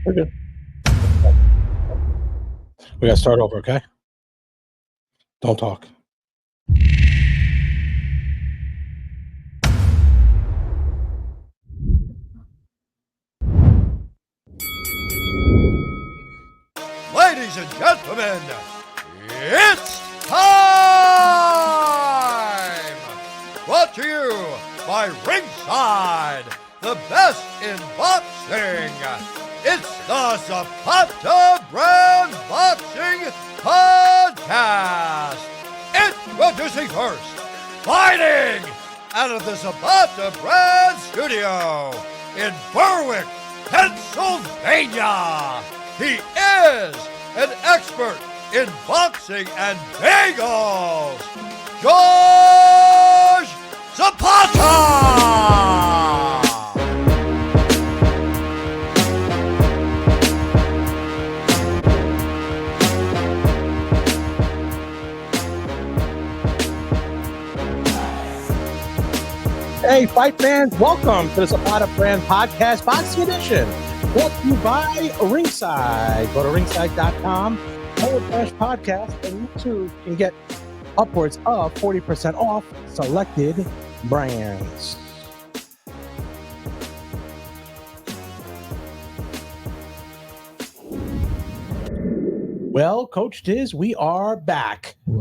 We're good. We gotta start over, okay? Don't talk. Ladies and gentlemen, it's time! Brought to you by Ringside, the best in boxing. It's the Zapata Brand Boxing Podcast. Introducing first, fighting out of the Zapata Brand Studio in Berwick, Pennsylvania. He is an expert in boxing and bagels, George Zapata! Hey, fight fans, welcome to the Zapata Brand Podcast Boxing Edition. Brought to you by Ringside. Go to ringside.com/podcast, and you too can get upwards of 40% off selected brands. Well, Coach Diz, we are back. How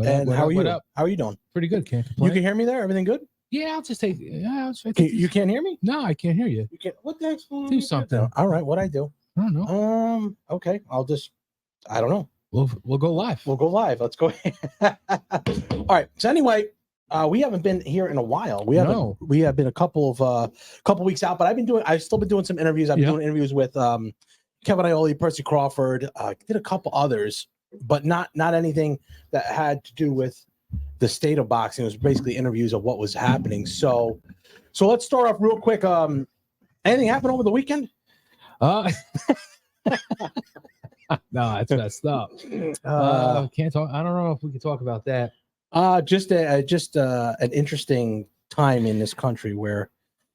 are you? How are you doing? Pretty good. Can't You complain. can hear me there? Everything good? Yeah, I'll just take. Yeah, You can't hear me? No, I can't hear you. You can't. What the heck's going on? Do with that something. now? All right, what I do? I don't know. Okay. I don't know. We'll go live. We'll go live. Let's go. All right. So anyway, we haven't been here in a while. We have been a couple weeks out, but I've still been doing some interviews. I've been doing interviews with Kevin Iole, Percy Crawford, did a couple others, but not anything that had to do with the state of boxing. It was basically interviews of what was happening. So let's start off real quick. Anything happened over the weekend? No, it's messed up. Can't talk. I don't know if we can talk about that. Just an interesting time in this country where,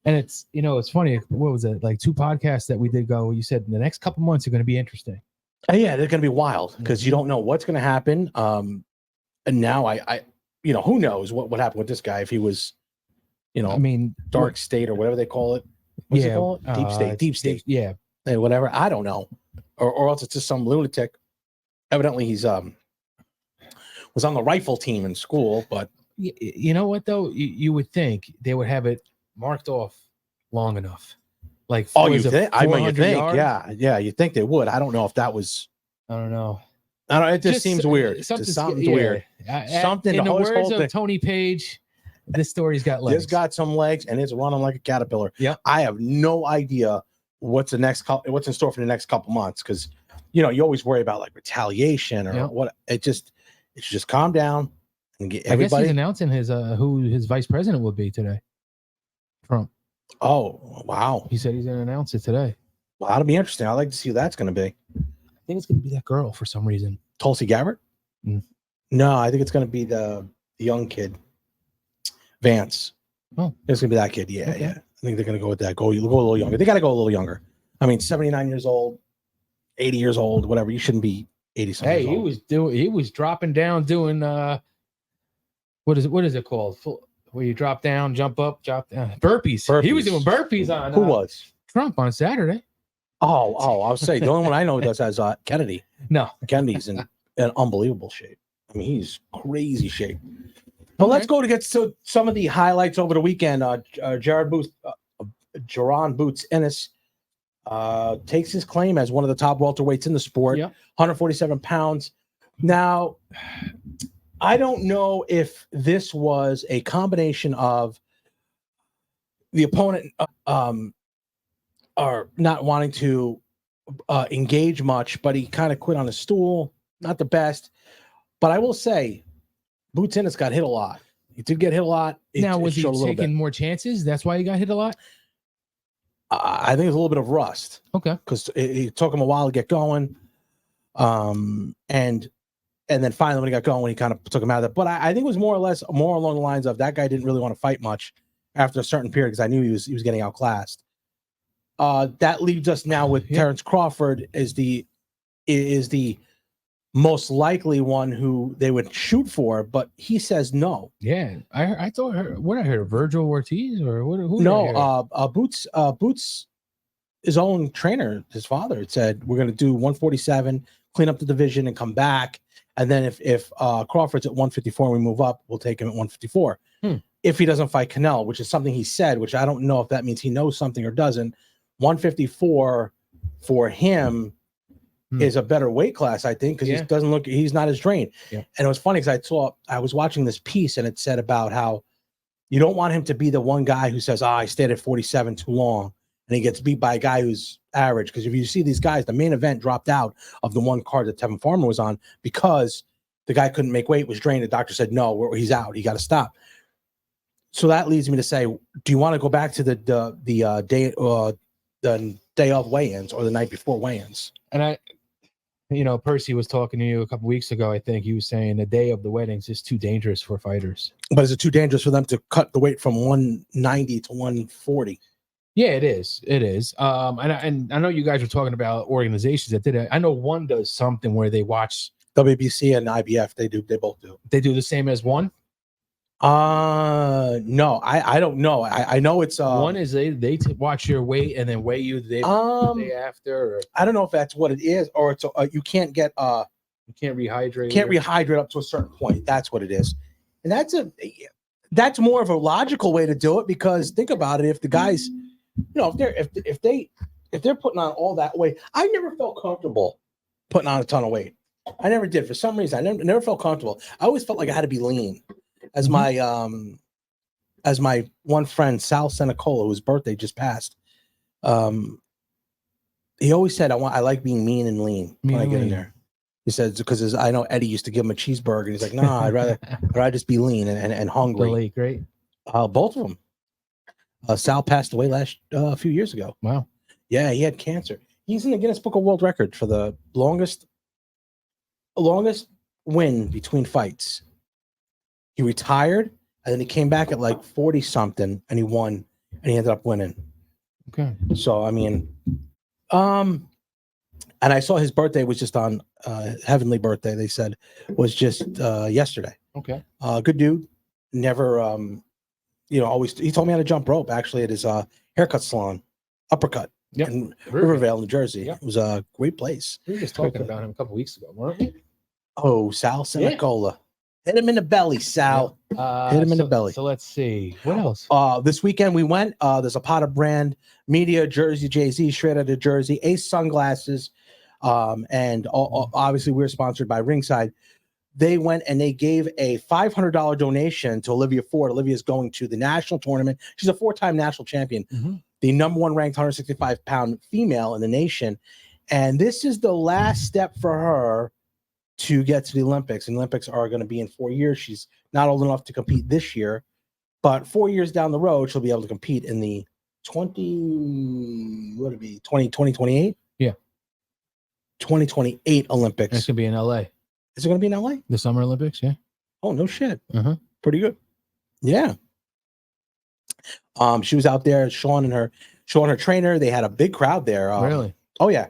And it's it's funny. What was it, like 2 podcasts that we did go? You said the next couple months are going to be interesting. yeah, they're going to be wild because you don't know what's going to happen. And now I who knows what happened with this guy, if he was, I mean, dark state or whatever they call it. What's it called? Deep state. Yeah. Hey, whatever. I don't know. Or else it's just some lunatic. Evidently he's was on the rifle team in school, but You know what though? You would think they would have it marked off long enough. Like, you think? I mean, you 400 think, yards? yeah, you think they would. I don't know if that was. I don't know. I don't. It just seems weird. Something's Weird. Something. In the words of Tony Page, this story's got legs. It's got some legs and it's running like a caterpillar. Yeah. I have no idea what's in store for the next couple months, because you always worry about like retaliation or what. It should just calm down and get everybody. I guess he's announcing his who his vice president will be today. Trump. Oh wow! He said he's going to announce it today. Well, that'll be interesting. I'd like to see who that's going to be. I think it's going to be that girl for some reason. Tulsi Gabbard? Mm. No, I think it's going to be the young kid, Vance. Oh, it's going to be that kid. Yeah, okay. yeah. I think they're going to go with that. Go a little younger. They got to go a little younger. I mean, 79 years old, 80 years old, whatever. You shouldn't be 80 something. Hey, he was dropping down doing what is it called? Where you drop down, jump up, drop down. Burpees. He was doing burpees on who was Trump on Saturday. Oh, I was saying the only one I know does has Kennedy. No, Kennedy's in unbelievable shape. I mean, he's crazy shape. But let's go to get to some of the highlights over the weekend. Jaron Boots Ennis takes his claim as one of the top welterweights in the sport. Yep. 147 pounds. Now, I don't know if this was a combination of the opponent are not wanting to engage much, but he kind of quit on his stool. Not the best. But I will say, Boots Ennis got hit a lot. He did get hit a lot. Was he taking more chances? That's why he got hit a lot? I think it's a little bit of rust. Okay. Because it took him a while to get going. And then finally when he got going, he kind of took him out of that. But I think it was more along the lines of that guy didn't really want to fight much after a certain period, because I knew he was getting outclassed. that leaves us now with Terrence Crawford is the most likely one who they would shoot for, but he says no. Yeah, I thought what I heard, Virgil Ortiz or what? Who no, Boots, his own trainer, his father said we're going to do 147, clean up the division, and come back. And then if Crawford's at 154 and we move up, we'll take him at 154. If he doesn't fight Canelo, which is something he said, which I don't know if that means he knows something or doesn't. 154 for him is a better weight class, I think, because he's not as drained. Yeah. And it was funny because I was watching this piece and it said about how you don't want him to be the one guy who says, I stayed at 47 too long, and he gets beat by a guy who's average. Because if you see these guys, the main event dropped out of the one card that Tevin Farmer was on because the guy couldn't make weight, was drained. The doctor said, no, he's out. He got to stop. So that leads me to say, do you want to go back to the day of weigh-ins or the night before weigh-ins? And Percy was talking to you a couple weeks ago. I think he was saying the day of the weddings is too dangerous for fighters. But is it too dangerous for them to cut the weight from 190 to 140? Yeah, it is. It is. And I know you guys were talking about organizations that did it. I know one does something where they watch WBC and IBF. They both do. They do the same as one. No, I don't know. I know it's one is they watch your weight and then weigh you the day after. Or, I don't know if that's what it is, or it's you can't get you can't rehydrate. Can't rehydrate up to a certain point. That's what it is, and that's more of a logical way to do it, because think about it. If the guys, if they're putting on all that weight, I never felt comfortable putting on a ton of weight. I never did. For some reason, I never felt comfortable. I always felt like I had to be lean. As my one friend Sal Senecola, whose birthday just passed, he always said, I like being mean and lean when I get in there. He said, because I know Eddie used to give him a cheeseburger, and he's like, no, I'd rather just be lean and hungry. Really great. Both of them. Sal passed away a few years ago. Wow. Yeah, he had cancer. He's in the Guinness Book of World Record for the longest win between fights. He retired, and then he came back at like 40 something, and he won, and he ended up winning. Okay. So I mean, and I saw his birthday was just on Heavenly Birthday. They said was just yesterday. Okay. Good dude. Never, always. He told me how to jump rope actually at his haircut salon, Uppercut. Yep. In Rivervale, New Jersey. Yep. It was a great place. We were just talking about him a couple weeks ago, weren't we? Oh, Sal Senecola. Yeah. Hit him in the belly, Sal. Hit him in the belly. So let's see. What else? This weekend we went. There's a Potter Brand Media jersey, Jay-Z, straight out of Jersey, Ace sunglasses. And obviously we're sponsored by Ringside. They went and they gave a $500 donation to Olivia Ford. Olivia's going to the national tournament. She's a 4-time national champion, the number one ranked 165-pound female in the nation. And this is the last step for her to get to the Olympics. And the Olympics are going to be in 4 years. She's not old enough to compete this year, but 4 years down the road, she'll be able to compete in the 2028? Yeah. 2028 Olympics. It's going to be in LA. Is it going to be in LA? The Summer Olympics, yeah. Oh, no shit. Pretty good. Yeah. She was out there, Sean and her trainer. They had a big crowd there. Really? Oh, yeah.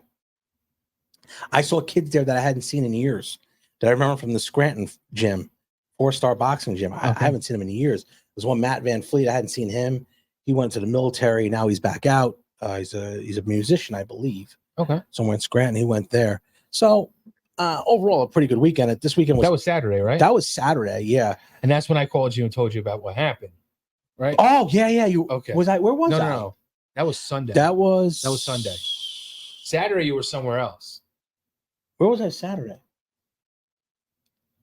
I saw kids there that I hadn't seen in years, that I remember from the Scranton gym, 4-star boxing gym. I haven't seen him in years. There's one Matt Van Fleet. I hadn't seen him. He went to the military. Now he's back out. He's a musician, I believe. Okay. Somewhere in Scranton. He went there. So overall, a pretty good weekend. This weekend that was Saturday, right? That was Saturday, yeah. And that's when I called you and told you about what happened, right? Oh, yeah. You okay? Where was I? No. That was Sunday. That was Sunday. Saturday, you were somewhere else. Where was I Saturday?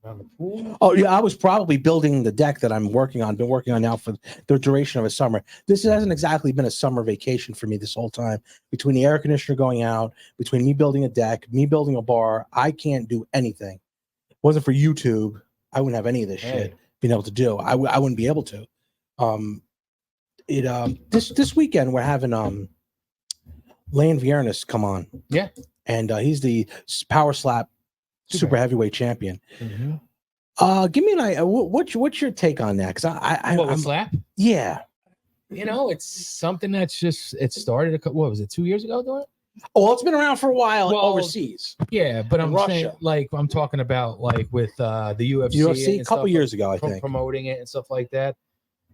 Around the pool? Oh, yeah, I was probably building the deck that I'm working on. Been working on now for the duration of a summer. This hasn't exactly been a summer vacation for me this whole time. Between the air conditioner going out, between me building a deck, me building a bar, I can't do anything. If it wasn't for YouTube, I wouldn't have any of this shit being able to do. I wouldn't be able to. This weekend we're having Lane Viernes come on. Yeah. And he's the Power Slap super heavyweight champion. Give me an idea. What's your take on that? Because I'm Slap? Yeah. it's something that's just it started. What was it? 2 years ago, doing it? Oh, well, it's been around for a while Well, overseas. Yeah, but In I'm saying Russia. like I'm talking about like with the UFC. UFC and a couple stuff, years ago, I think. promoting it and stuff like that.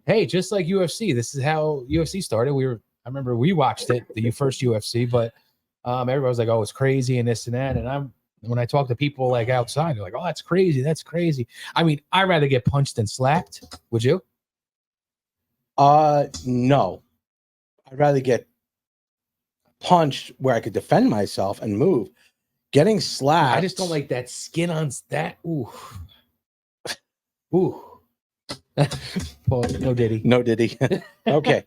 Hey, just like UFC, this is how UFC started. I remember we watched it, the first UFC, but everybody was like, "Oh, it's crazy," and this and that. And when I talk to people like outside, they're like, "Oh, that's crazy. That's crazy." I mean, I'd rather get punched than slapped. Would you? No. I'd rather get punched where I could defend myself and move. Getting slapped. I just don't like that skin on that. Ooh. Ooh. Well, no diddy. No diddy. Okay.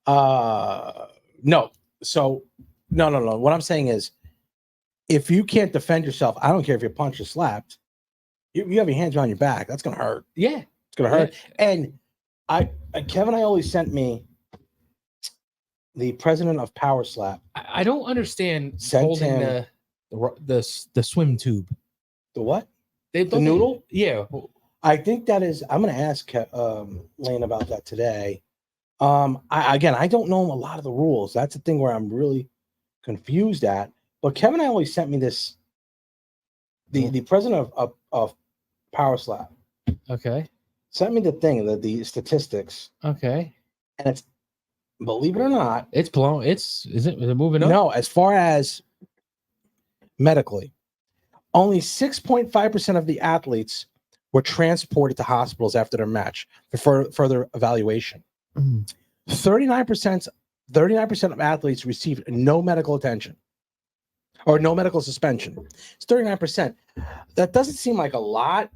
No. So no. What I'm saying is, if you can't defend yourself, I don't care if you're punched or slapped. You have your hands behind your back. That's gonna hurt. Yeah, it's gonna hurt. Yeah. And Kevin Iole sent me the president of Power Slap. I don't understand Sent holding him the swim tube. The what? The noodle? Yeah. I think that is. I'm going to ask Lane about that today. I don't know a lot of the rules. That's the thing where I'm really confused at. But Kevin Iole sent me this. The president of Power Slap. Okay. Sent me the thing, the statistics. Okay. And it's, believe it or not, it's blown. Is it moving up? No, as far as medically, only 6.5% of the athletes were transported to hospitals after their match for further evaluation. 39% of athletes received no medical attention or no medical suspension. It's 39%. That doesn't seem like a lot.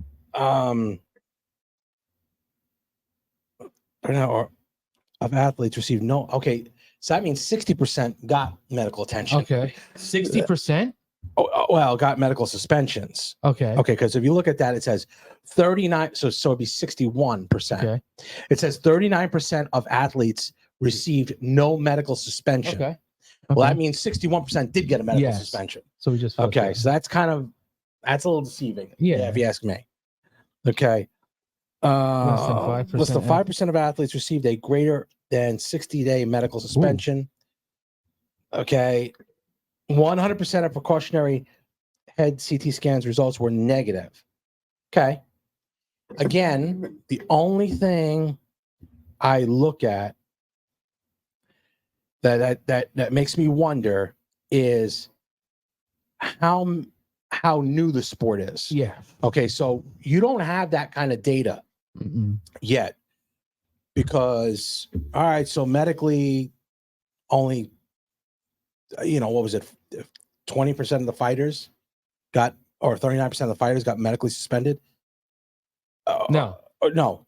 Of athletes received no. Okay, so that means 60% got medical attention. Okay, 60%. Well, got medical suspensions. Okay. Because if you look at that, it says 39. So it'd be 61%. Okay. It says 39% of athletes received no medical suspension. Okay. Well, that means 61% did get a medical suspension. So we just okay. So that's a little deceiving. Yeah, if you ask me. Okay. Less than 5% of athletes received a greater than 60-day medical suspension. Ooh. Okay. 100% of precautionary head CT scans results were negative. Okay. Again, the only thing I look at that makes me wonder is how new the sport is. Yeah. Okay. So you don't have that kind of data yet because, all right, so medically only, what was it? 20% of the fighters got, or 39% of the fighters got medically suspended. No.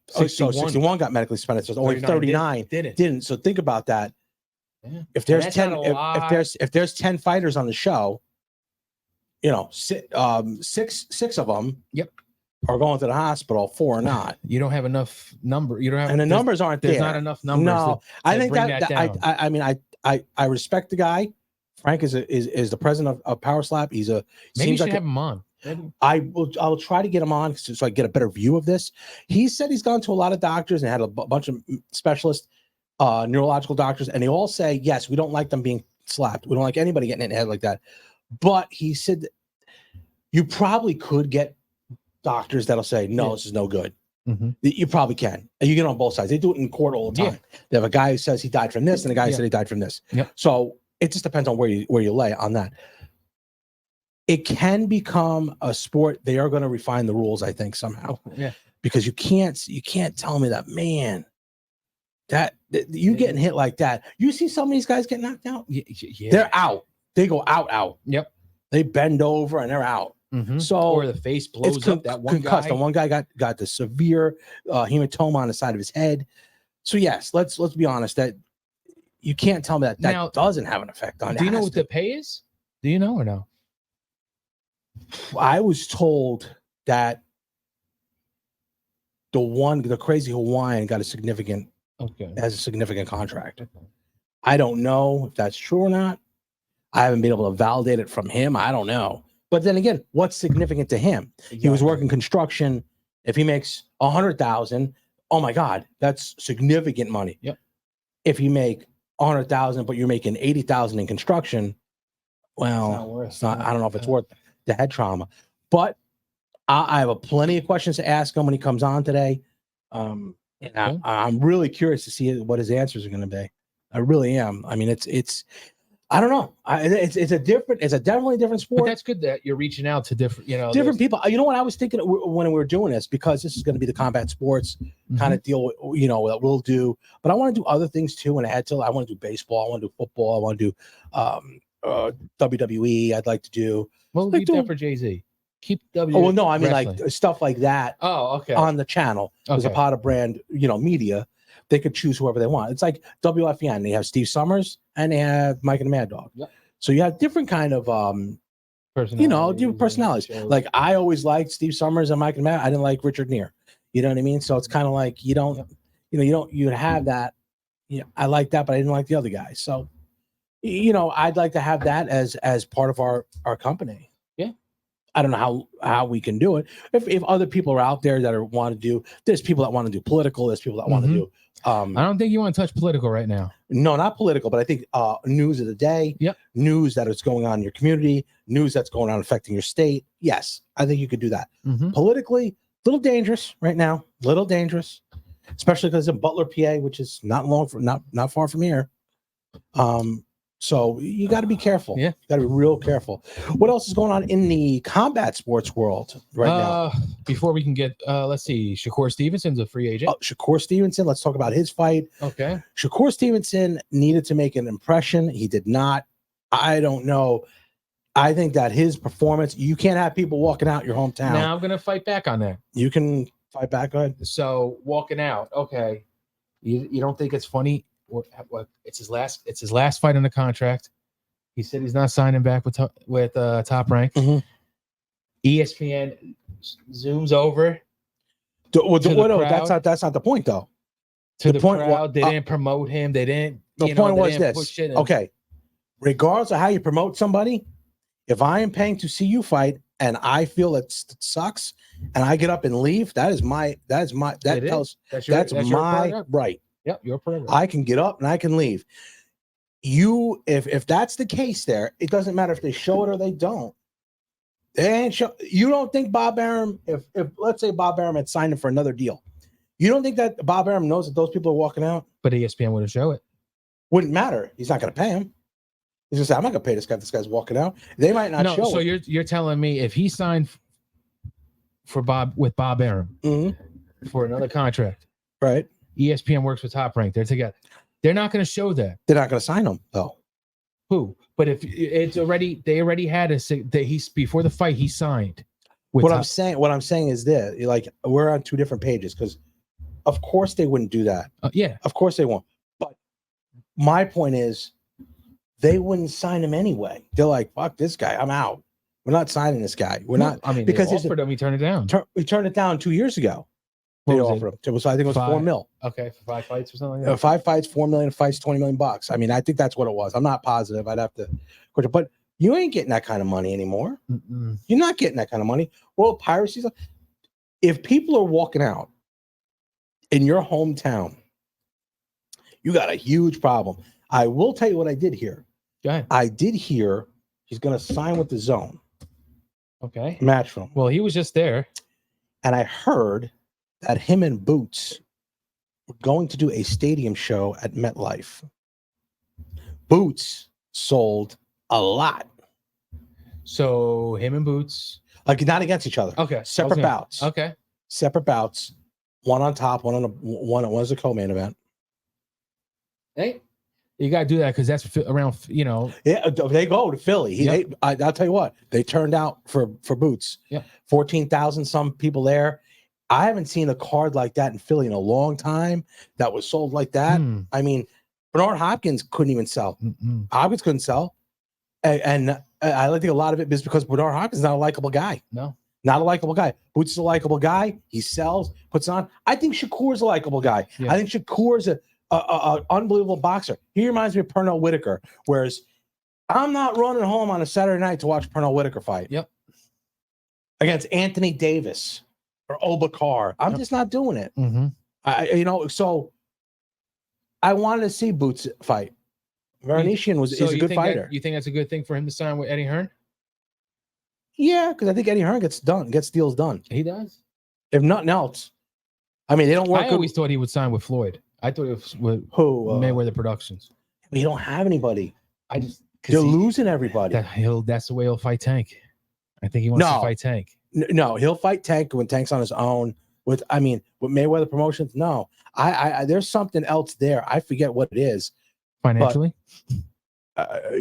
61 got medically suspended. So only 39 didn't. So think about that. Yeah. If there's 10, if there's 10 fighters on the show, six of them, are going to the hospital. 4 are not. You don't have enough number. You don't have, and the numbers aren't there. There's not enough numbers. No, I think I respect the guy. Frank is the president of Power Slap. Maybe you should have him on. I'll try to get him on so I get a better view of this. He said he's gone to a lot of doctors and had a bunch of specialists, neurological doctors, and they all say, yes, we don't like them being slapped. We don't like anybody getting in the head like that. But he said you probably could get doctors that'll say, no, this is no good. Mm-hmm. You probably can. And you get on both sides. They do it in court all the time. They have a guy who says he died from this and a guy who said he died from this. Yep. So it just depends on where you lay on that. It can become a sport. They are going to refine the rules, I think, somehow. Yeah. Because you can't tell me that, man, that you getting hit like that. You see some of these guys get knocked out. Yeah. They're out. They go out. Yep. They bend over and they're out. Mm-hmm. So or the face blows up. That one concussed. guy. The one guy got the severe hematoma on the side of his head. So yes, let's be honest that you can't tell me that now, doesn't have an effect on it. Do you know what the pay is? Do you know or no? I was told that the crazy Hawaiian got a significant contract. Okay. I don't know if that's true or not. I haven't been able to validate it from him. I don't know. But then again, what's significant to him? Exactly. He was working construction. If he makes $100,000, oh my God, that's significant money. Yep. if you make 100,000, but you're making 80,000 in construction, well, I don't know if it's worth the head trauma. But I have plenty of questions to ask him when he comes on today. And I'm really curious to see what his answers are going to be. I really am. I mean, it's I don't know. It's a definitely different sport. But that's good that you're reaching out to different people. You know what I was thinking when we were doing this, because this is going to be the combat sports kind of deal, that we'll do. But I want to do other things too. And I want to do baseball. I want to do football. I want to do WWE. I'd like to do. Well, leave that for Jay-Z. Keep WWE. Oh well, no, I mean wrestling. like stuff like that. Oh, okay. On the channel, as a part of brand, media. They could choose whoever they want. It's like WFN. They have Steve Summers and they have Mike and the Mad Dog. Yep. So you have different kind of different personalities. Like I always liked Steve Summers and Mike and the Mad. I didn't like Richard Gere. You know what I mean? So it's kind of like you have that. I like that, but I didn't like the other guy. So I'd like to have that as part of our company. Yeah. I don't know how we can do it. If other people are out there that want to do, there's people that want to do political. There's people that want to do. I don't think you want to touch political right now. No, not political, but I think news of the day, news that is going on in your community, news that's going on affecting your state. Yes, I think you could do that. Politically, a little dangerous right now, little dangerous, especially because in Butler, PA, which is not far from here. So you got to be careful. Yeah, got to be real careful. What else is going on in the combat sports world right now? Before we can get, let's see, Shakur Stevenson's a free agent. Shakur Stevenson. Let's talk about his fight. Okay. Shakur Stevenson needed to make an impression. He did not. I don't know. I think that his performance, you can't have people walking out your hometown. Now I'm going to fight back on that. You can fight back. Go ahead. So walking out. Okay. You don't think it's funny? It's his last fight on the contract. He said he's not signing back with Top Rank. ESPN zooms over. That's not the point though. To the point, crowd, they didn't promote him. They didn't. The point was this. Okay, regardless of how you promote somebody, if I am paying to see you fight and I feel it sucks and I get up and leave, that's my right. Yep, your program. I can get up and I can leave. If that's the case there, it doesn't matter if they show it or they don't. They ain't show. You don't think Bob Arum, if let's say Bob Arum had signed him for another deal, you don't think that Bob Arum knows that those people are walking out? But ESPN wouldn't show it. Wouldn't matter. He's not going to pay him. He's going to say, "I'm not going to pay this guy. This guy's walking out." They might not show. So it. you're telling me if he signed for Bob Arum for another contract, right? ESPN works with Top Rank. They're together. They're not going to show that. They're not going to sign him though. Who? But if it's already, they already had before the fight he signed. What I'm saying is this: like we're on two different pages because, of course, they wouldn't do that. Yeah, of course they won't. But my point is, they wouldn't sign him anyway. They're like, "Fuck this guy, I'm out. We're not signing this guy. We're not." I mean, because he offered him, he turned it down. We turned it down 2 years ago. They offered him. I think it was $4 million. Okay, for 5 fights or something like that. 5 fights, $4 million fights, $20 million. I mean, I think that's what it was. I'm not positive. I'd have to, but you ain't getting that kind of money anymore. You're not getting that kind of money. World piracy. If people are walking out in your hometown, you got a huge problem. I will tell you what I did hear. Go ahead. I did hear he's going to sign with the Zone. Okay. Match film. Well, he was just there, and I heard that him and Boots were going to do a stadium show at MetLife. Boots sold a lot. So him and Boots, like not against each other. Okay, separate bouts. Okay, separate bouts. One on top, one was a co-main event. Hey, you gotta do that because that's around. Yeah, they go to Philly. I'll tell you what, they turned out for Boots. Yeah, 14,000 some people there. I haven't seen a card like that in Philly in a long time that was sold like that. I mean, Bernard Hopkins couldn't even sell. Hopkins couldn't sell. And I think a lot of it is because Bernard Hopkins is not a likable guy. No. Not a likable guy. Boots is a likable guy. He sells, puts on. I think Shakur's a likable guy. Yeah. I think Shakur's a unbelievable boxer. He reminds me of Pernell Whitaker, whereas I'm not running home on a Saturday night to watch Pernell Whitaker fight. Yep. Against Anthony Davis. Or Obakar. I'm just not doing it. So I wanted to see Boots fight. Varanesian is a good fighter. You think that's a good thing for him to sign with Eddie Hearn? Yeah, because I think Eddie Hearn gets deals done. He does. If nothing else, I mean, they don't work. I always thought he would sign with Floyd. I thought it was with Mayweather Productions. But you don't have anybody. They're losing everybody. That's the way he'll fight Tank. I think he wants to fight Tank. No, he'll fight Tank when Tank's on his own. With Mayweather Promotions. No, I there's something else there. I forget what it is. Financially, but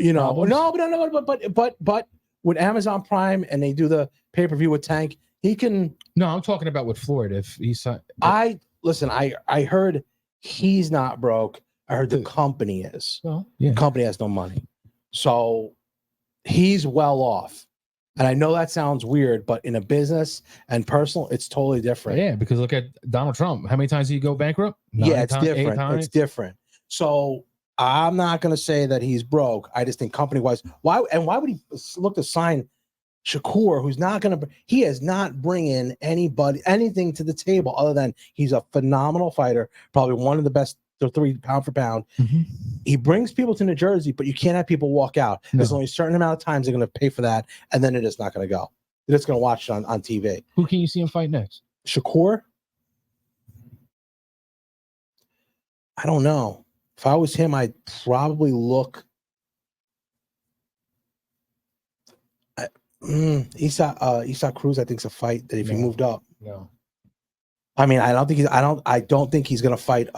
with Amazon Prime and they do the pay-per-view with Tank, he can. No, I'm talking about with Floyd. If he's, I heard he's not broke. I heard the company is. Well, yeah. The company has no money, so he's well off. And I know that sounds weird, but in a business and personal, it's totally different. Yeah, because look at Donald Trump. How many times did he go bankrupt? It's different. It's different. So I'm not going to say that he's broke. I just think company-wise, why would he look to sign Shakur, who's not going to? He is not bringing anything to the table other than he's a phenomenal fighter, probably one of the best. The 3 pound for pound. Mm-hmm. He brings people to New Jersey, but you can't have people walk out. No. There's only a certain amount of times they're going to pay for that, and then it is not going to go. They're just going to watch it on TV. Who can you see him fight next? Shakur? I don't know. If I was him, I'd probably look. Isaac Cruz, I think, is a fight that if he moved up. No. I mean, I don't think he's going to fight.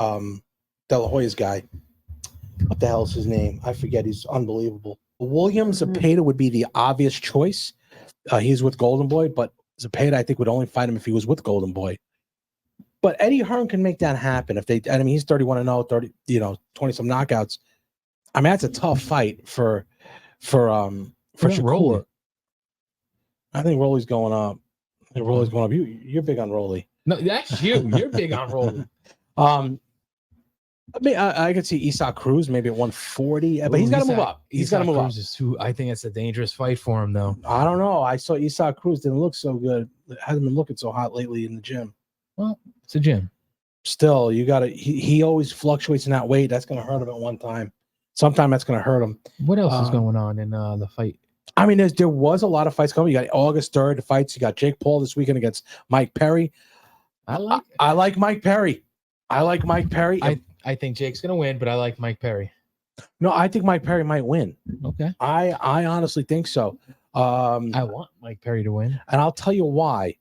De La Hoya's guy. What the hell is his name? I forget. He's unbelievable. William Zepeda would be the obvious choice. He's with Golden Boy, but Zepeda, I think, would only fight him if he was with Golden Boy. But Eddie Hearn can make that happen if they. I mean, he's 31-0, 30, 20 some knockouts. I mean, that's a tough fight for Shakur. Rolly. I think Rolly's going up. Rolly's going up. You're big on Rolly. No, that's you. You're big on Rolly. I mean, I could see Isaac Cruz maybe at 140, but he's got to move up. He's got to move up. I think it's a dangerous fight for him, though. I don't know. I saw Isaac Cruz didn't look so good. It hasn't been looking so hot lately in the gym. Well, it's a gym. Still, you got to. He always fluctuates in that weight. That's going to hurt him at one time. Sometime that's going to hurt him. What else is going on in the fight? I mean, there was a lot of fights coming. You got August 3rd, the fights. You got Jake Paul this weekend against Mike Perry. I like Mike Perry. I think Jake's gonna win, but I like Mike Perry. No, I think Mike Perry might win. Okay. I honestly think so. I want Mike Perry to win. And I'll tell you why.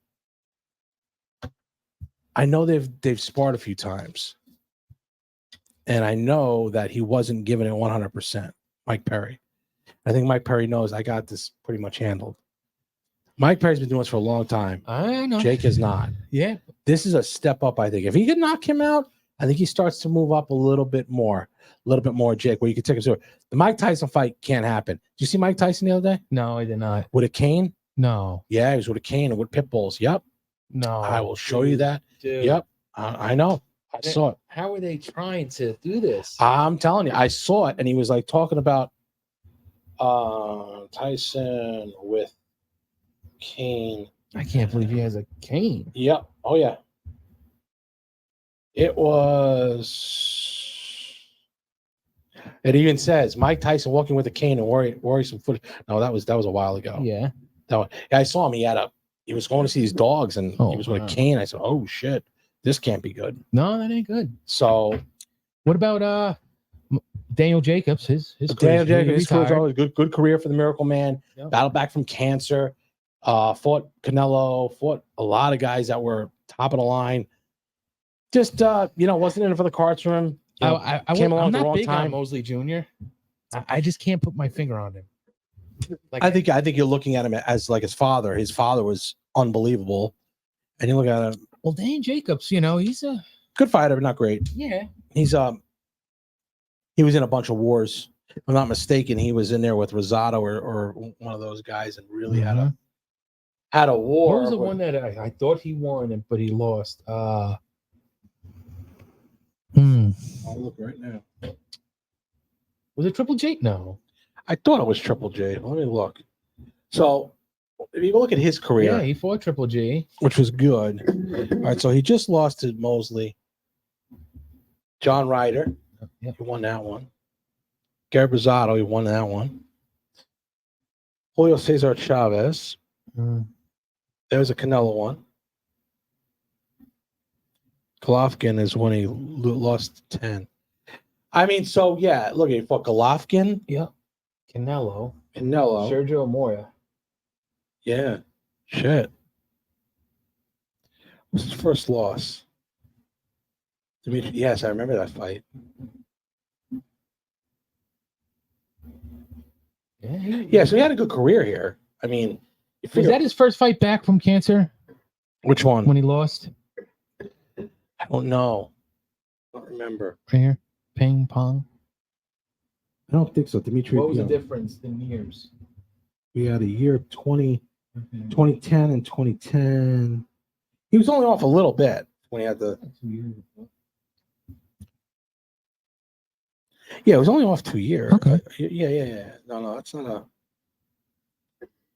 I know they've sparred a few times. And I know that he wasn't giving it 100%, Mike Perry. I think Mike Perry knows I got this pretty much handled. Mike Perry's been doing this for a long time. I know. Jake is not. Yeah. This is a step up, I think. If he could knock him out, I think he starts to move up a little bit more, Jake, where you could take him to. The Mike Tyson fight can't happen. Did you see Mike Tyson the other day? No, I did not. With a cane? No. Yeah, he was with a cane and with pit bulls. Yep. No. I will show you that. Dude. Yep. I know. I saw it. How are they trying to do this? I'm telling you, I saw it, and he was like talking about Tyson with cane. I can't believe he has a cane. Yep. Oh yeah. It was. It even says Mike Tyson walking with a cane and worrisome foot. No, that was a while ago. Yeah. I saw him. He was going to see his dogs, and he was with a cane. I said, "Oh shit, this can't be good." No, that ain't good. So, what about Daniel Jacobs? His Daniel Jacobs, his always good career for the Miracle Man. Yep. Battled back from cancer. Fought Canelo. Fought a lot of guys that were top of the line. Just wasn't in it for the cards for him. Came along I'm at the not wrong big time. on Mosley Jr. I just can't put my finger on him. Like, I think you're looking at him as like his father. His father was unbelievable, and you look at him. Well, Dan Jacobs, he's a good fighter, but not great. Yeah, he's he was in a bunch of wars. If I'm not mistaken, he was in there with Rosado or one of those guys, and really had a war. What was the one that I thought he won, but he lost? I'll look right now. Was it Triple J? No. I thought it was Triple J. Let me look. So, if you look at his career. Yeah, he fought Triple J. Which was good. All right, so he just lost to Mosley. John Ryder. Yeah. He won that one. Gary Brazado, he won that one. Julio Cesar Chavez. There's a Canelo one. Golovkin is when he lost 10. I mean, so yeah, look, he fought Golovkin. Yeah. Canelo. Sergio Moya. Yeah. Shit. What's his first loss? Dimitri, yes, I remember that fight. Yeah, so he had a good career here. I mean, was that his first fight back from cancer? Which one? When he lost? I don't know. I don't remember. Right here. Ping pong. I don't think so. Dimitri. What was the difference in years? We had a year 2010 and 2010. He was only off a little bit when he had the. Yeah, it was only off 2 years. Okay. Yeah. No, that's not a.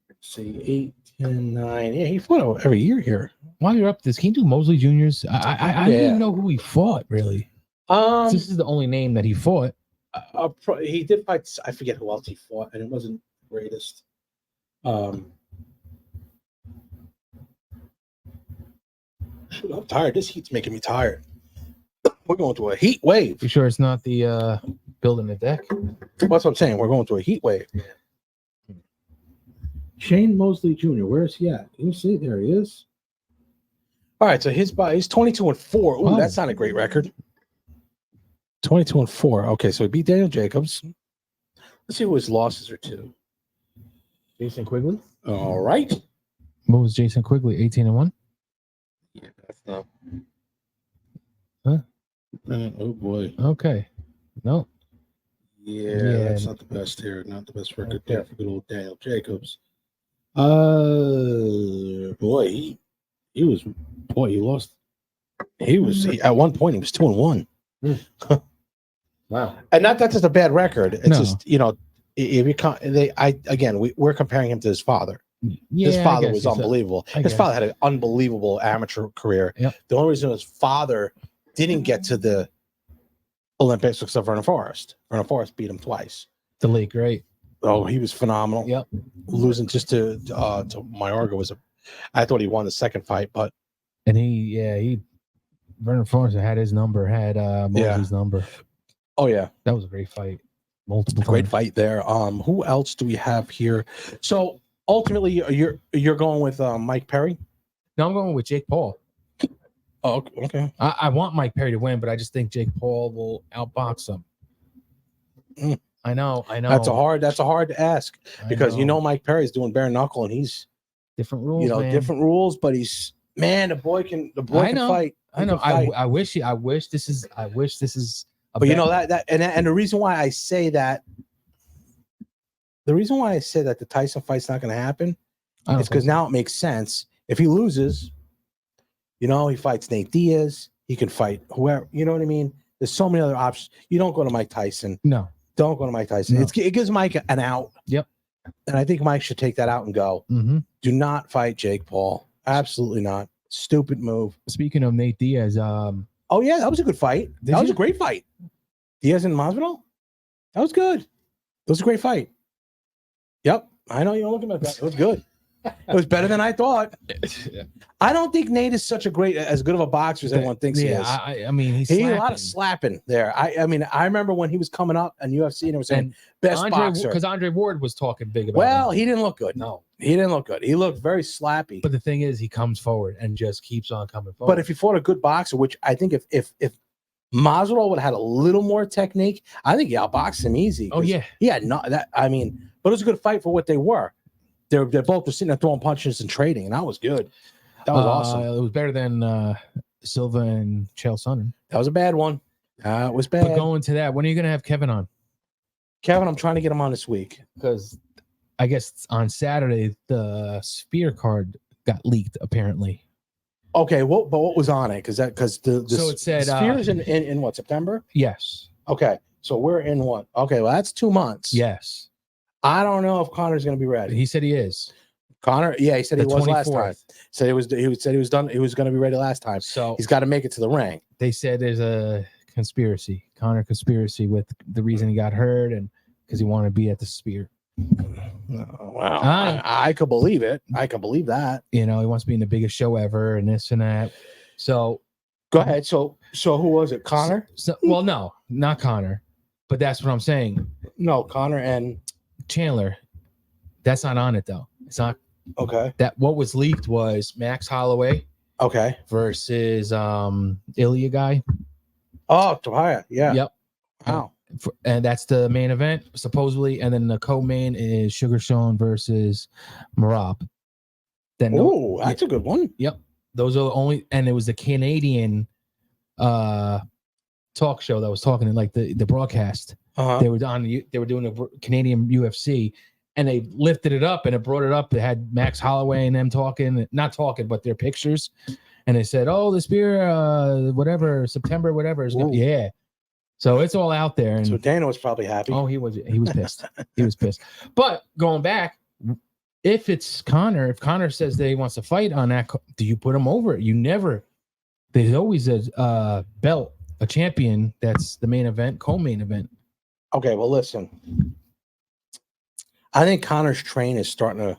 Let's see, 8, 10, 9. Yeah, he fought every year here. While you're up this, can you do Mosley Juniors? I didn't even know who he fought, really. This is the only name that he fought. He did fight. I forget who else he fought, and it wasn't the greatest. Shoot, I'm tired. This heat's making me tired. We're going to a heat wave. You sure it's not the building the deck? That's what I'm saying. We're going to a heat wave. Shane Mosley Jr. Where is he at? Can you see? There he is. All right, so he's 22-4. Ooh, that's not a great record. 22-4. Okay, so he beat Daniel Jacobs. Let's see who his losses are to. Jason Quigley. All right. What was Jason Quigley? 18-1. Yeah, that's not. Huh? Oh boy. Okay. No. Yeah, that's not the best here. Not the best record there for good old Daniel Jacobs. Boy, he lost. At one point he was 2-1. Wow. And not that's just a bad record. It's just, if we're comparing him to his father. Yeah, his father was unbelievable. His father had an unbelievable amateur career. Yep. The only reason his father didn't get to the Olympics was Vernon Forrest. Vernon Forrest beat him twice. The late great. Oh, he was phenomenal. Yep. Losing just to Mayorga I thought he won the second fight, but Vernon Forrest had his number, had Mosley's number. Oh yeah, that was a great fight. Multiple great fight there. Who else do we have here? So ultimately, you're going with Mike Perry? No, I'm going with Jake Paul. Oh, okay. I want Mike Perry to win, but I just think Jake Paul will outbox him. I know. That's a hard to ask because Mike Perry's doing bare knuckle and he's different rules. Different rules, but the boy can fight. I know. I wish this is. But and the reason why I say that. The reason why I say that the Tyson fight's not going to happen is because now it makes sense. If he loses, he fights Nate Diaz. He can fight whoever. You know what I mean? There's so many other options. You don't go to Mike Tyson. No. Don't go to Mike Tyson. No. It gives Mike an out. Yep. And I think Mike should take that out and go. Mm-hmm. Do not fight Jake Paul. Absolutely not. Stupid move. Speaking of Nate Diaz, oh yeah, that was a good fight. That was a great fight. Diaz and Masvidal. That was good. It was a great fight. Yep. I know you're looking at that. It was good. It was better than I thought. I don't think Nate is as good of a boxer as everyone thinks he is. I mean, he had a lot of slapping there. I mean, I remember when he was coming up in UFC and it was saying best boxer because Andre Ward was talking big about him. He didn't look good. No, he didn't look good. He looked very slappy. But the thing is, he comes forward and just keeps on coming forward. But if he fought a good boxer, which I think if Masvidal would have had a little more technique, I think he outboxed him easy. Oh yeah, but it was a good fight for what they were. They're both sitting there throwing punches and trading, and that was good. That was awesome. It was better than Silva and Chael Sonnen. That was a bad one. It was bad. But going to that, when are you going to have Kevin on? Kevin, I'm trying to get him on this week because I guess on Saturday the Spear card got leaked apparently. Okay, but what was on it? Because so it said Spear is in what, September? Yes. Okay, so we're in what? Okay, well that's 2 months. Yes. I don't know if Connor's going to be ready. He said he is. Connor, yeah, he said he was 24th. Last time. He said he was done. He was going to be ready last time. So he's got to make it to the ring. They said there's a conspiracy. Connor conspiracy with the reason he got hurt and because he wanted to be at the spear. Oh, wow. I could believe it. I could believe that. You know, he wants to be in the biggest show ever and this and that. So go ahead. So who was it? Connor? Well, no, not Connor, but that's what I'm saying. No, Connor and Chandler. That's not on it though. It's not okay. That what was leaked was Max Holloway. Okay. Versus Ilya guy. Oh, Tobiah. Yeah. Yep. Wow. And that's the main event supposedly, and then the co-main is Sugar Sean versus Marab. Then that's a good one. Yep. Those are the only, and it was the Canadian talk show that was talking in like the broadcast. They were doing a Canadian UFC, and they lifted it up and it brought it up. It had Max Holloway and them talking, not talking, but their pictures. And they said, "Oh, the spear, whatever, September, whatever is yeah." So it's all out there. And so Dana was probably happy. Oh, he was pissed. He was pissed. But going back, if Connor says that he wants to fight on that, do you put him over? You never. There's always a belt, a champion that's the main event, co-main event. Okay, well, listen. I think Connor's train is starting to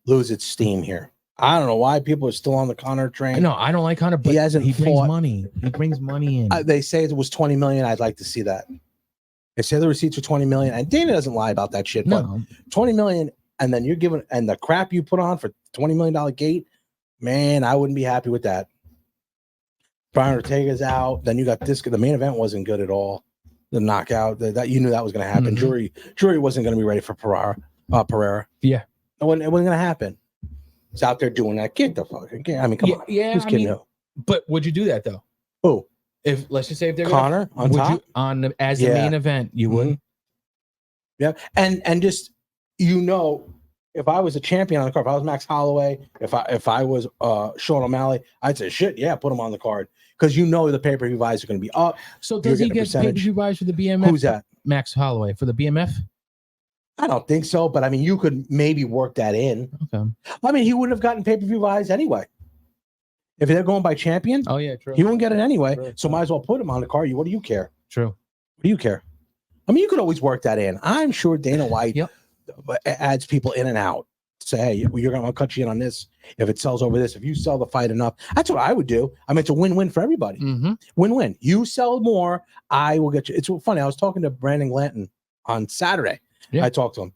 lose its steam here. I don't know why people are still on the Connor train. No, I don't like Connor, but he brings money. He brings money in. They say it was 20 million. I'd like to see that. They say the receipts are 20 million, and Dana doesn't lie about that shit. But 20 million, and then you're giving, and the crap you put on for $20 million gate, man, I wouldn't be happy with that. Brian Ortega's out. Then you got this. The main event wasn't good at all. The knockout that you knew that was going to happen. Jury wasn't going to be ready for Pereira. Yeah, it wasn't going to happen. He's out there doing that. Get the fucking game. I mean, come on. Yeah, who's kidding who? But would you do that though? Who? If let's just say if they're Connor on top as the main event, you would. Yeah, and just if I was a champion on the card, if I was Max Holloway, if I was Sean O'Malley, I'd say shit, yeah, put him on the card because the pay-per-view buys are going to be up. So does he get pay-per-view buys for the BMF? Who's that? Max Holloway for the BMF? I don't think so, but I mean, you could maybe work that in. Okay. I mean, he would have gotten pay-per-view buys anyway. If they're going by champion, oh yeah, true. He won't get it anyway. True. So might as well put him on the card. What do you care? True. What do you care? I mean, you could always work that in. I'm sure Dana White adds people in and out. Say, hey, you're going to cut you in on this. If it sells over this, if you sell the fight enough, that's what I would do. I mean, it's a win-win for everybody. Win-win. You sell more, I will get you. It's funny. I was talking to Brandon Glanton on Saturday. Yeah. I talked to him,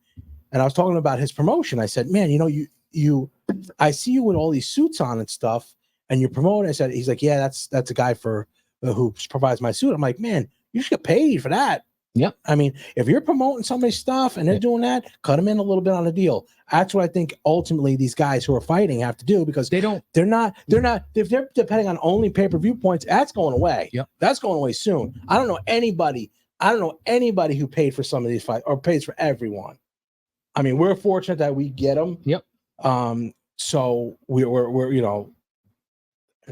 and I was talking about his promotion. I said, man, I see you with all these suits on and stuff, and you're promoting. I said, he's like, yeah, that's a guy for who provides my suit. I'm like, man, you should get paid for that. Yep. I mean, if you're promoting somebody's stuff and they're doing that, cut them in a little bit on the deal. That's what I think ultimately these guys who are fighting have to do because they're not, if they're depending on only pay-per-view points, that's going away. Yep. That's going away soon. I don't know anybody who paid for some of these fights or pays for everyone. I mean, we're fortunate that we get them. Yep. So we're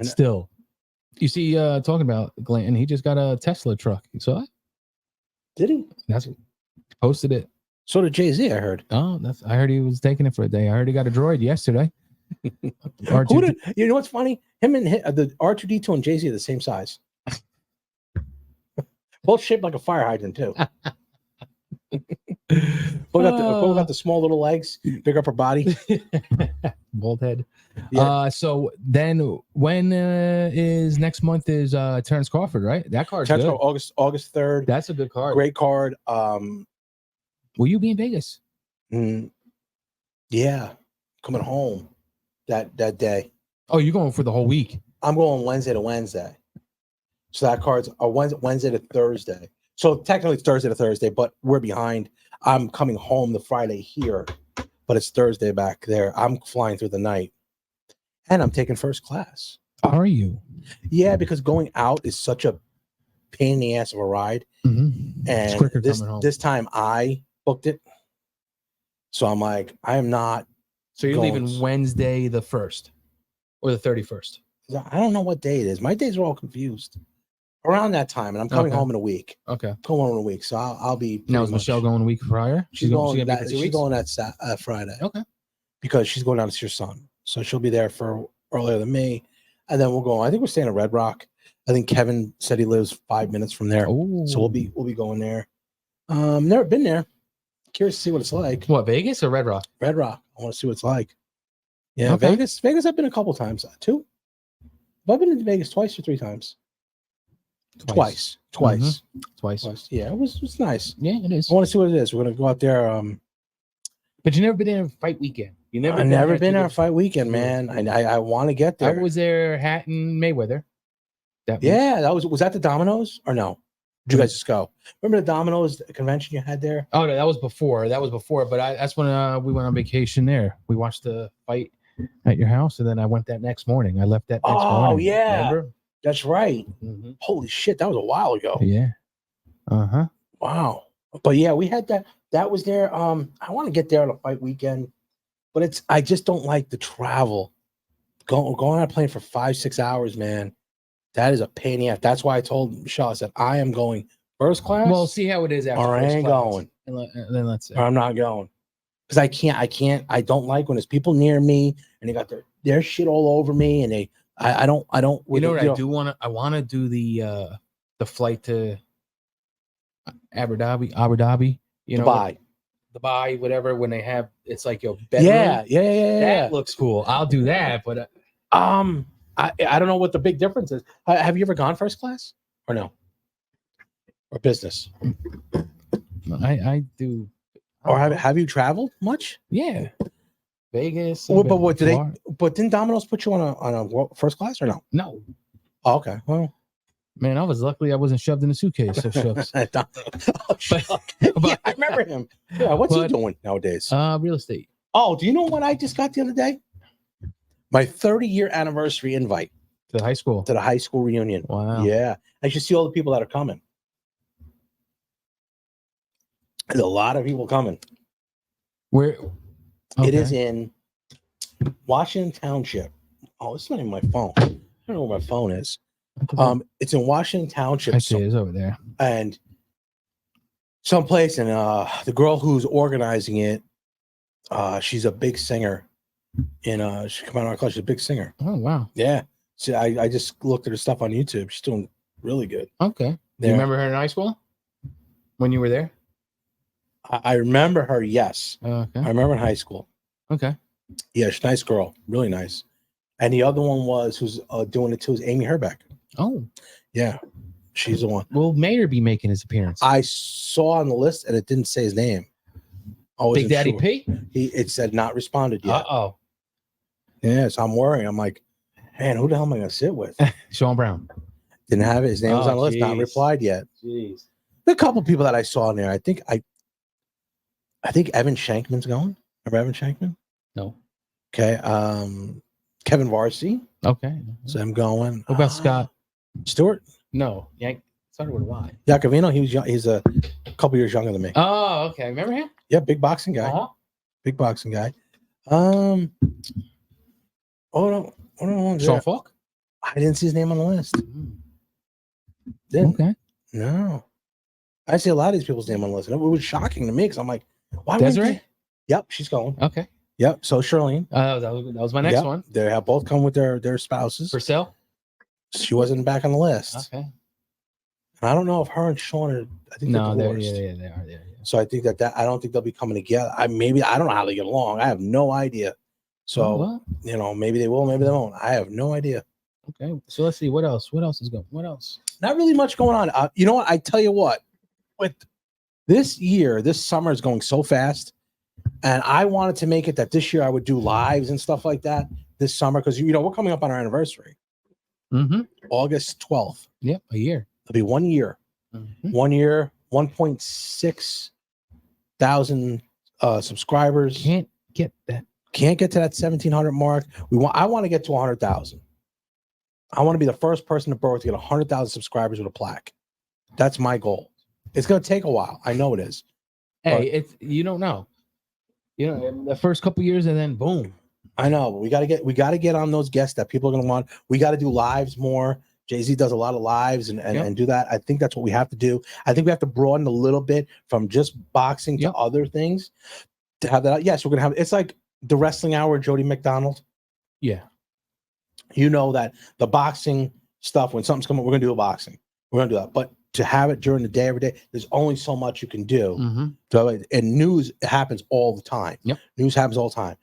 still, you see, talking about Glanton, he just got a Tesla truck. You saw it? Did he? That's posted it. So did Jay-Z, I heard. Oh, I heard he was taking it for a day. I heard he got a droid yesterday. You know what's funny? Him and the R2D2 and Jay-Z are the same size. Both shaped like a fire hydrant too. Both got the small little legs, big upper body, bald head. Yeah. So then, when is next month? Is Terrence Crawford, right? That card's good. August 3rd. That's a good card. Great card. Will you be in Vegas? Yeah, coming home that day. Oh, you're going for the whole week? I'm going Wednesday to Wednesday. So that card's a Wednesday to Thursday. So technically it's Thursday to Thursday, but we're behind. I'm coming home the Friday here, but it's Thursday back there. I'm flying through the night, and I'm taking first class. Are you? Yeah, because going out is such a pain in the ass of a ride. Mm-hmm. And this time I booked it. So I'm like, I am not. So you're leaving Wednesday the 1st or the 31st? I don't know what day it is. My days are all confused. Around that time, and I'm coming home in a week. Okay. Going home in a week. So I'll be. Now, is Michelle going a week prior? She's going that Friday. Okay. Because she's going down to see her son. So she'll be there for earlier than me. And then we'll go. I think we're staying at Red Rock. I think Kevin said he lives 5 minutes from there, so we'll be going there. Never been there. Curious to see what it's like. What, Vegas or Red Rock? Red Rock. I want to see what it's like. Yeah, Okay. Vegas. Vegas. I've been a couple times. 2. I've been to Vegas twice or 3 times. Twice. Twice. Yeah, it was nice. Yeah, it is. I want to see what it is. We're gonna go out there. But you never been there fight weekend. You never. I've never been there fight weekend, man. I want to get I there. was there, Hatton Mayweather. That Yeah, that was that the Domino's or no? Did you guys just go? Remember the Domino's convention you had there? Oh no, that was before. But that's when we went on vacation there. We watched the fight at your house, and then I went that next morning. I left that next morning. Oh yeah, remember? that's right. Mm-hmm. Holy shit, that was a while ago. Yeah. Uh-huh. Wow. But yeah, we had that. That was there. I want to get there on a fight weekend, but I just don't like the travel. Going on a plane for 5-6 hours, man. That is a pain in the ass. That's why I told Michelle, I said, I am going first class. Well, see how it is after or I first ain't class. going. And then let's see. Or I'm not going. Because I don't like when there's people near me and they got their shit all over me and I don't You know what I do want to? I want to do the flight to Abu Dhabi. You know, Dubai, whatever. When they have, it's like your bedroom. Yeah. That looks cool. I'll do that. But I don't know what the big difference is. Have you ever gone first class or no? Or business? I do. Or have you traveled much? Yeah, Vegas. Well, but what did they? But didn't Domino's put you on a first class or no? No. Oh, okay. Well, man, I was luckily I wasn't shoved in a suitcase. So shucks. Yeah, I remember him. Yeah, what's he doing nowadays? Real estate. Oh, do you know what I just got the other day? My 30-year anniversary invite To high school. to the high school reunion. Wow. Yeah, I should see all the people that are coming. There's a lot of people coming. Where? It is in Washington Township. Oh, it's not even my phone. I don't know where my phone is. It's in Washington Township. I see it's over there. And someplace, and the girl who's organizing it, she's a big singer. And she come out of our class. She's a big singer. Oh wow. Yeah. So I just looked at her stuff on YouTube. She's doing really good. Okay. Do you remember her in high school? When you were there? I remember her. Yes. Okay. I remember in high school. Okay. Yeah, she's a nice girl. Really nice. And the other one who's doing it too is Amy Herbeck. Oh. Yeah. She's the one. Will Mayer be making his appearance? I saw on the list and it didn't say his name. Big Daddy P? It said not responded yet. Uh-oh. Yeah, so I'm worrying. I'm like, man, who the hell am I going to sit with? Sean Brown. Didn't have it. His name was on the list, not replied yet. Jeez. A couple people that I saw in there. I think Evan Shankman's going. Remember Evan Shankman? No. Okay. Kevin Varsity. Okay. So I'm going. What about Scott Stewart? No. Yank. Started with a Y. Iacovino. He was young. He's a couple years younger than me. Oh, okay. Remember him? Yeah, big boxing guy. Uh-huh. Big boxing guy. Sean Falk? I didn't see his name on the list. Didn't? Okay. No. I see a lot of these people's name on the list. And it was shocking to me because I'm like, why Desiree? Yep, she's going. Okay. Yep. So Charlene. That was my next one. They have both come with their spouses. Purcell? She wasn't back on the list. Okay. And I don't know if her and Sean are. I think No, they're they divorced. are. Yeah. So I think that I don't think they'll be coming together. I don't know how they get along. I have no idea. So maybe they will, maybe they won't. I have no idea. Okay. So let's see what else. What else is going? What else? Not really much going on. You know what? I tell you what. With this year, this summer is going so fast, and I wanted to make it that this year I would do lives and stuff like that this summer because we're coming up on our anniversary. Mm-hmm. August 12th. Yep, a year. It'll be 1 year. Mm-hmm. 1 year, 1.6 thousand subscribers. Can't get that. Can't get to that 1,700 mark. I want to get to 100,000. I want to be the first person in Berwick to get 100,000 subscribers with a plaque. That's my goal. It's going to take a while. I know it is. Hey, you don't know. The first couple years and then boom. I know, but we got to get on those guests that people are going to want. We got to do lives more. Jay-Z does a lot of lives and do that. I think that's what we have to do. I think we have to broaden a little bit from just boxing to other things to have that. Yes, we're going to have, it's like the wrestling hour, Jody McDonald. Yeah. You know that the boxing stuff when something's coming. We're gonna do a boxing. We're gonna do that. But to have it during the day every day, there's only so much you can do. And news happens all the time. Yep. News happens all the time.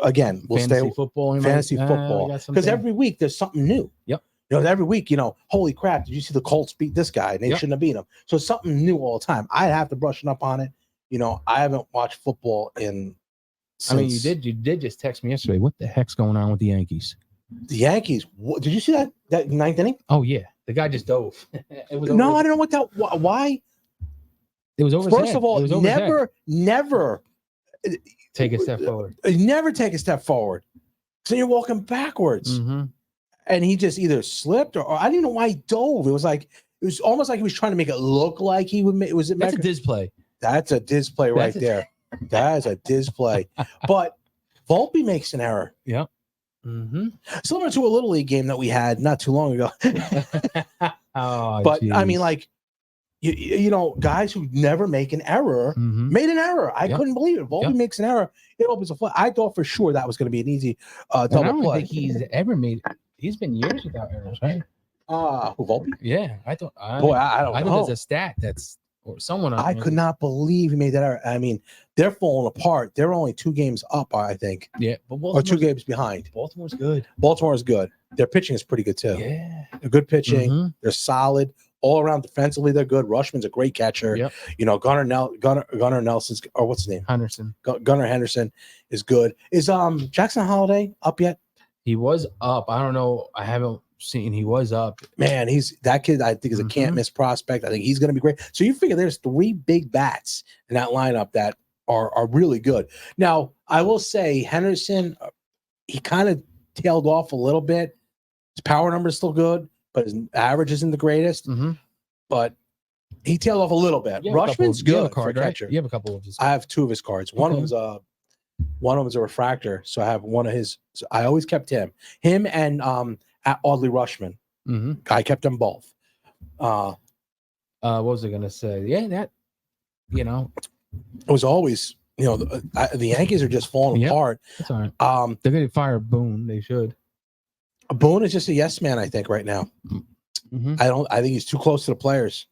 Again, we'll fantasy stay football. fantasy football because every week there's something new. Yep. Every week, holy crap! Did you see the Colts beat this guy? And they shouldn't have beat him. So it's something new all the time. I have to brush up on it. I haven't watched football in. You did just text me yesterday. What the heck's going on with the Yankees? The Yankees. Did you see that ninth inning? Oh yeah, the guy just dove. It was no, I don't know what that. Why? It was over. First of all, never take a step forward. Never take a step forward. So you're walking backwards, and he just either slipped or I didn't know why he dove. It was almost like he was trying to make it look like he would. Was it? That's a display. That's a display right there. That is a display. But Volpe makes an error. Yep. Similar to a little league game that we had not too long ago. But geez. I mean, like, guys who never make an error made an error. I couldn't believe it. Volpe makes an error. It opens a flat. I thought for sure that was going to be an easy double I don't play. think he's ever made. He's been years without errors, right? Who, Volpe? Yeah, I thought. I don't know. I thought there's a stat that's or someone. I could not believe he made that error. I mean, they're falling apart. They're only 2 games up, I think. Yeah, but or 2 games behind. Baltimore's good. Baltimore is good. Their pitching is pretty good too. Yeah, they're good pitching. They're solid all around defensively. They're good. Rushman's a great catcher. Yep. Gunnar Nelson's, or what's his name? Henderson. Gunnar Henderson is good. Is Jackson Holiday up yet? He was up. I don't know. I haven't seen. He was up. Man, that kid. I think is a can't miss prospect. I think he's going to be great. So you figure there's 3 big bats in that lineup that are really good. Now I will say Henderson, he kind of tailed off a little bit. His power number is still good, but his average isn't the greatest. But he tailed off a little bit. Rushman's good for catcher. You have a couple of his. I have 2 of his cards. One of them's a refractor, so I have one of his. So I always kept him and Audley Rushman. I kept them both. What was I gonna say? Yeah, that it was always the Yankees are just falling apart. That's all right. They're gonna fire Boone. They should. Boone is just a yes man, I think, right now. I think he's too close to the players.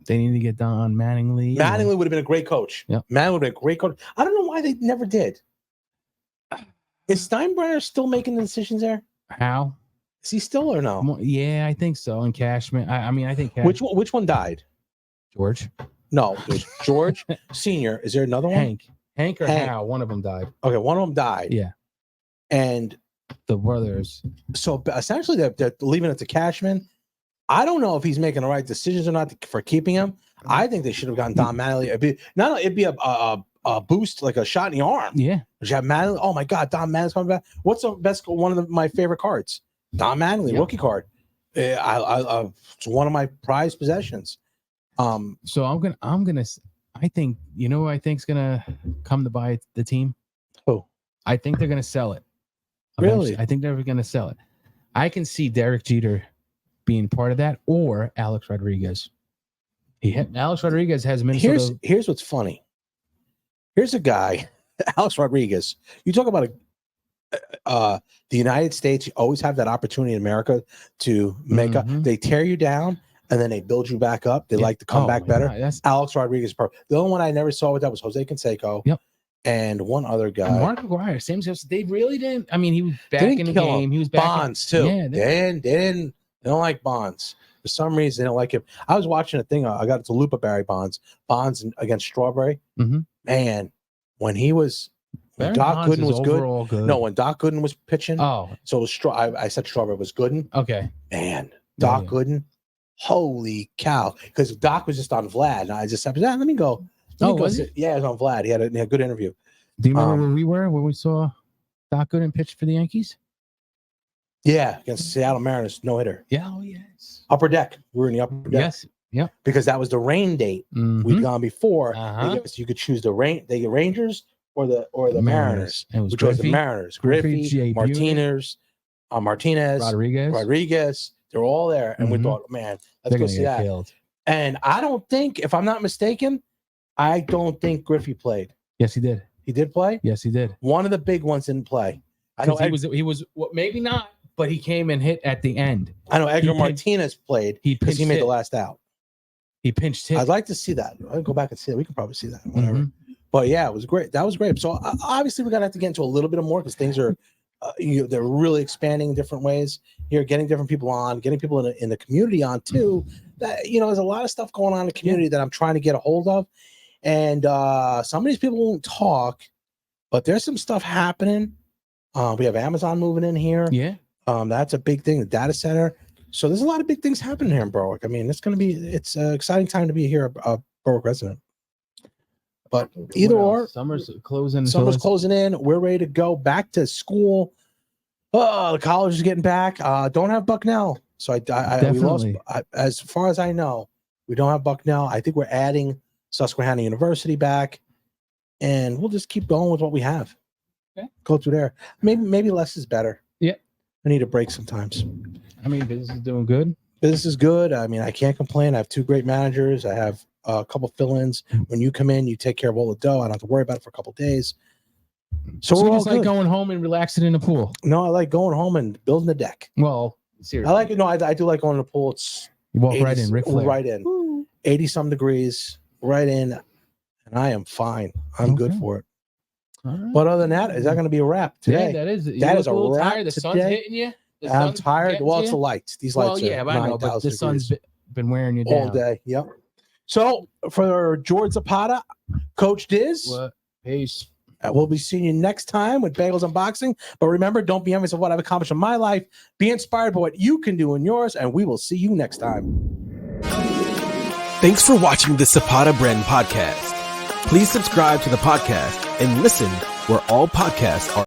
They need to get Don Mattingly. Mattingly would have been a great coach. Yep. Mattingly would have been a great coach. I don't know why they never did. Is Steinbrenner still making the decisions there? How? Is he still or no? Yeah, I think so. And Cashman. I mean, I think which one died? George. No, there's George Senior. Is there another one? Hank or Hal? One of them died. Okay, one of them died. Yeah. And the brothers. So essentially, they're leaving it to Cashman. I don't know if he's making the right decisions or not for keeping him. I think they should have gotten Don Mattingly. It'd be a boost, like a shot in the arm. Yeah. You have Mattingly. Oh my God, Don Mattingly's coming back. What's the best? One of my favorite cards, Don Mattingly rookie card. It's one of my prized possessions. So I think who I think's gonna come to buy the team. Who? I think they're gonna sell it. Really? I think they're gonna sell it. I can see Derek Jeter being part of that, or Alex Rodriguez. Alex Rodriguez has Minnesota. Here's what's funny. Here's a guy, Alex Rodriguez. You talk about the United States. You always have that opportunity in America to make up. They tear you down and then they build you back up. They like to come back better. God, Alex Rodriguez. The only one I never saw with that was Jose Canseco. Yep. And one other guy. And Mark McGwire. Same. They really didn't. I mean, he was back in the game. He was back. Bonds too. Yeah, they don't like Bonds. For some reason, they don't like him. I was watching a thing. I got it to Lupa Barry Bonds against Strawberry. Man, when Doc Gooden was good. No, when Doc Gooden was pitching. Oh, so it was I said Strawberry was Gooden. Okay. Man, Doc Gooden. Holy cow! Because Doc was just on Vlad, and I just said, let me go. Was it? Yeah, it was on Vlad. He had a good interview. Do you remember where we were when we saw Doc Gooden pitch for the Yankees? Yeah, against Seattle Mariners, no hitter. Yeah, oh yes. Upper deck. We were in the upper deck. Yes. Yeah. Because that was the rain date. We'd gone before. Because you could choose the Rangers or the Mariners. It was which was the Mariners. Griffey, Martinez, Rodriguez. They're all there. And we thought, man, let's go see that. Killed. And I don't think, if I'm not mistaken, I don't think Griffey played. Yes, he did. He did play? Yes, he did. One of the big ones didn't play. I know he was maybe not, but he came and hit at the end. I know Edgar He Martinez played he because he pinched made hit. the last out. He pinched hit. I'd like to see that. I'll go back and see it. We can probably see that. Whatever. Mhm. But yeah, it was great. That was great. So obviously we're gonna have to get into a little bit more because things are, they're really expanding in different ways here, getting different people on, getting people in the community on too. That there's a lot of stuff going on in the community that I'm trying to get a hold of, and some of these people won't talk, but there's some stuff happening. We have Amazon moving in here. Yeah. That's a big thing. The data center. So there's a lot of big things happening here in Berwick. I mean, it's an exciting time to be here, a Berwick resident. But either or, summer's closing. summer's closing in. We're ready to go back to school. Oh, the college is getting back. Don't have Bucknell, so we lost. As far as I know, we don't have Bucknell. I think we're adding Susquehanna University back, and we'll just keep going with what we have. Okay. Go through there. Maybe less is better. Yeah, I need a break sometimes. I mean, business is doing good. Business is good. I mean, I can't complain. I have 2 great managers. I have a couple fill-ins. When you come in, you take care of all the dough. I don't have to worry about it for a couple of days. So we're all just like good. going home and relaxing in the pool. No, I like going home and building the deck. Well, seriously, I like it. No, I do like going to the pool. It's you walk 80 right in, Ric Flair. right in, 80-some degrees, right in, and I am fine. I'm good Okay. for it. All right. But other than that, is that going to be a wrap today? Yeah, that is. You That look is a little wrap tired. The sun's today. hitting you. The I'm sun's tired. getting Well, to it's you. the lights. These Well, lights yeah, are but I know, but 9,000 the sun's degrees been wearing you down all day. Yep. So for George Zapata, Coach Diz, What? Peace. we'll be seeing you next time with Bagels Unboxing. But remember, don't be envious of what I've accomplished in my life. Be inspired by what you can do in yours, and we will see you next time. Thanks for watching the Zapata Brand podcast. Please subscribe to the podcast and listen where all podcasts are.